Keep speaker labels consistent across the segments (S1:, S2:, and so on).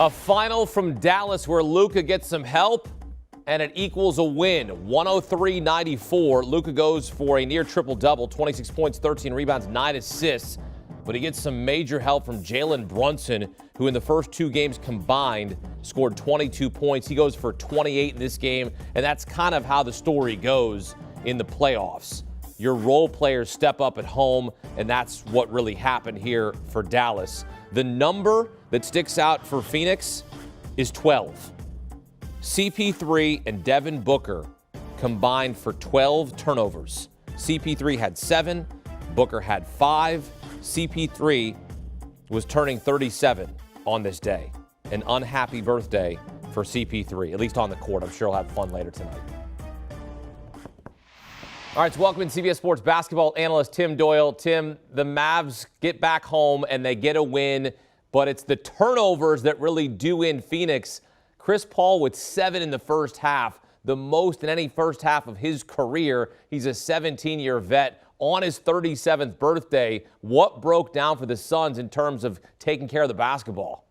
S1: A final from Dallas where Luka gets some help, and it equals a win, 103-94. Luka goes for a near triple-double, 26 points, 13 rebounds, 9 assists. But he gets some major help from Jalen Brunson, who in the first two games combined scored 22 points. He goes for 28 in this game, and that's kind of how the story goes in the playoffs. Your role players step up at home, and that's what really happened here for Dallas. The number that sticks out for Phoenix is 12. CP3 and Devin Booker combined for 12 turnovers. CP3 had 7, Booker had 5. CP3 was turning 37 on this day. An unhappy birthday for CP3, at least on the court. I'm sure he'll have fun later tonight. All right, so welcome in CBS Sports basketball analyst Tim Doyle. Tim, the Mavs get back home and they get a win, but it's the turnovers that really do in Phoenix. Chris Paul with 7 in the first half, the most in any first half of his career. He's a 17-year vet on his 37th birthday. What broke down for the Suns in terms of taking care of the basketball?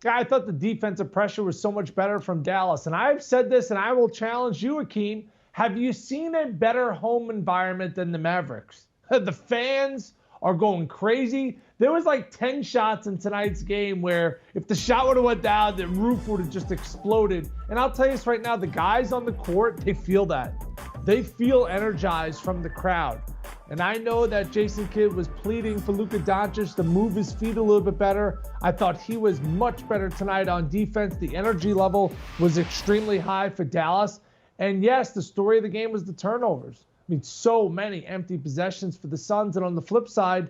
S2: I thought the defensive pressure was so much better from Dallas. And I've said this, and I will challenge you, Akeem. Have you seen a better home environment than the Mavericks? The fans are going crazy. There was like 10 shots in tonight's game where if the shot would have went down, the roof would have just exploded. And I'll tell you this right now, the guys on the court, they feel that. They feel energized from the crowd. And I know that Jason Kidd was pleading for Luka Doncic to move his feet a little bit better. I thought he was much better tonight on defense. The energy level was extremely high for Dallas. And yes, the story of the game was the turnovers. I mean, so many empty possessions for the Suns. And on the flip side,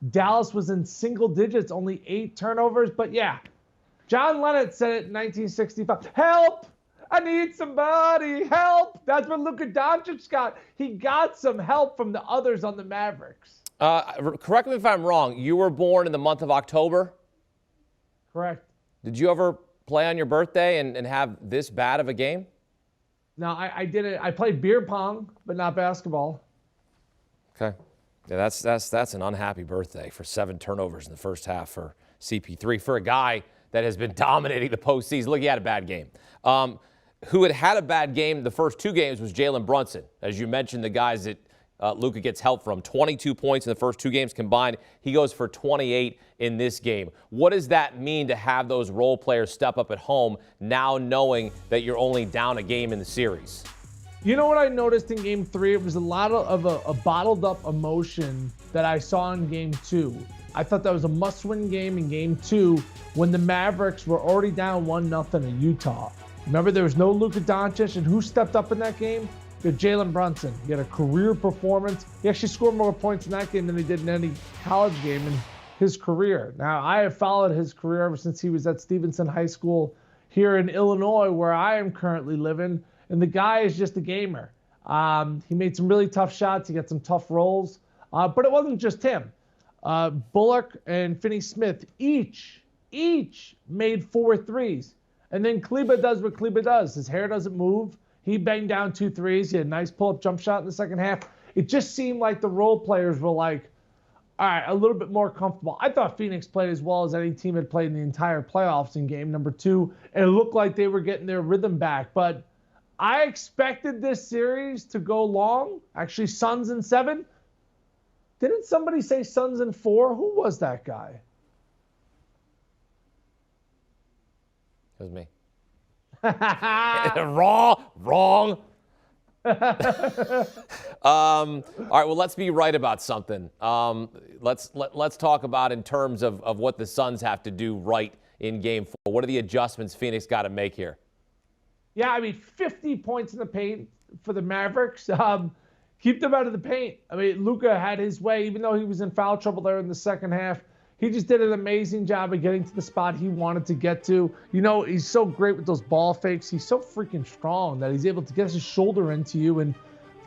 S2: Dallas was in single digits, only 8 turnovers. But yeah, John Lennon said it in 1965. Help! I need somebody. Help! That's what Luka Doncic got. He got some help from the others on the Mavericks.
S1: Correct me if I'm wrong. You were born in the month of October?
S2: Correct.
S1: Did you ever play on your birthday and have this bad of a game?
S2: No, I did it. I played beer pong, but not basketball.
S1: Okay. Yeah, that's an unhappy birthday for 7 turnovers in the first half for CP3. For a guy that has been dominating the postseason. Look, he had a bad game. Who had a bad game the first 2 games was Jalen Brunson. As you mentioned, the guys that Luka gets help from. 22 points in the first 2 games combined. He goes for 28 in this game. What does that mean to have those role players step up at home now knowing that you're only down a game in the series?
S2: You know what I noticed in Game 3? It was a lot of a bottled up emotion that I saw in Game 2. I thought that was a must-win game in Game 2 when the Mavericks were already down 1-0 in Utah. Remember, there was no Luka Doncic, and who stepped up in that game? Jalen Brunson. He had a career performance. He actually scored more points in that game than he did in any college game in his career. Now, I have followed his career ever since he was at Stevenson High School here in Illinois, where I am currently living, and the guy is just a gamer. He made some really tough shots. He got some tough rolls, but it wasn't just him. Bullock and Finney-Smith each made 4 threes. And then Kleba does what Kleba does. His hair doesn't move. He banged down 2 threes. He had a nice pull-up jump shot in the second half. It just seemed like the role players were like, all right, a little bit more comfortable. I thought Phoenix played as well as any team had played in the entire playoffs in game number 2. And it looked like they were getting their rhythm back. But I expected this series to go long. Actually, Suns in 7. Didn't somebody say Suns in 4? Who was that guy?
S1: It was me. Wrong. All right, well, let's be right about something. Let's talk about in terms of what the Suns have to do right in Game 4. What are the adjustments Phoenix got to make here?
S2: Yeah, I mean, 50 points in the paint for the Mavericks. Keep them out of the paint. I mean, Luka had his way, even though he was in foul trouble there in the second half. He just did an amazing job of getting to the spot he wanted to get to. You know, he's so great with those ball fakes. He's so freaking strong that he's able to get his shoulder into you and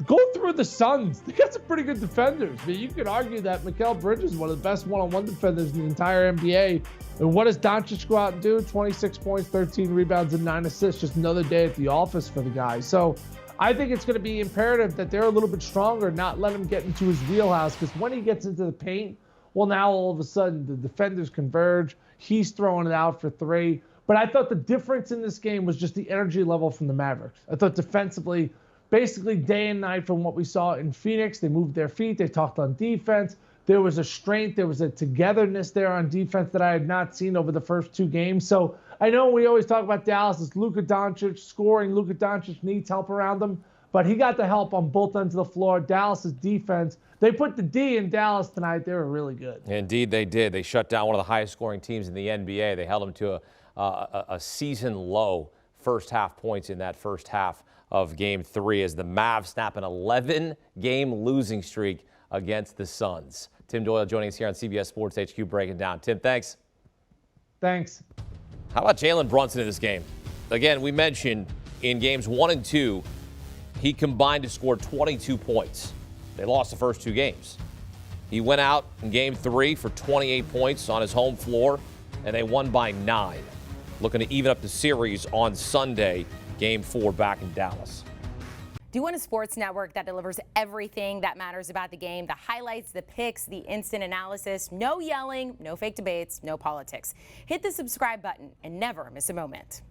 S2: go through the Suns. They got some pretty good defenders. I mean, you could argue that Mikal Bridges is one of the best one-on-one defenders in the entire NBA. And what does Doncic go out and do? 26 points, 13 rebounds, and 9 assists. Just another day at the office for the guy. So I think it's going to be imperative that they're a little bit stronger, not let him get into his wheelhouse. Because when he gets into the paint, well, now all of a sudden the defenders converge. He's throwing it out for 3. But I thought the difference in this game was just the energy level from the Mavericks. I thought defensively, basically day and night from what we saw in Phoenix, they moved their feet, they talked on defense. There was a strength, there was a togetherness there on defense that I had not seen over the first 2 games. So I know we always talk about Dallas as Luka Doncic scoring. Luka Doncic needs help around him, but he got the help on both ends of the floor. Dallas's defense, they put the D in Dallas tonight. They were really good.
S1: Indeed, they did. They shut down one of the highest scoring teams in the NBA. They held them to a season low first half points in that first half of Game 3 as the Mavs snap an 11-game losing streak against the Suns. Tim Doyle joining us here on CBS Sports HQ breaking down. Tim, thanks.
S2: Thanks.
S1: How about Jalen Brunson in this game? Again, we mentioned in games 1 and 2, he combined to score 22 points. They lost the first 2 games. He went out in Game 3 for 28 points on his home floor, and they won by 9. Looking to even up the series on Sunday, Game 4 back in Dallas.
S3: Do you want a sports network that delivers everything that matters about the game? The highlights, the picks, the instant analysis, no yelling, no fake debates, no politics. Hit the subscribe button and never miss a moment.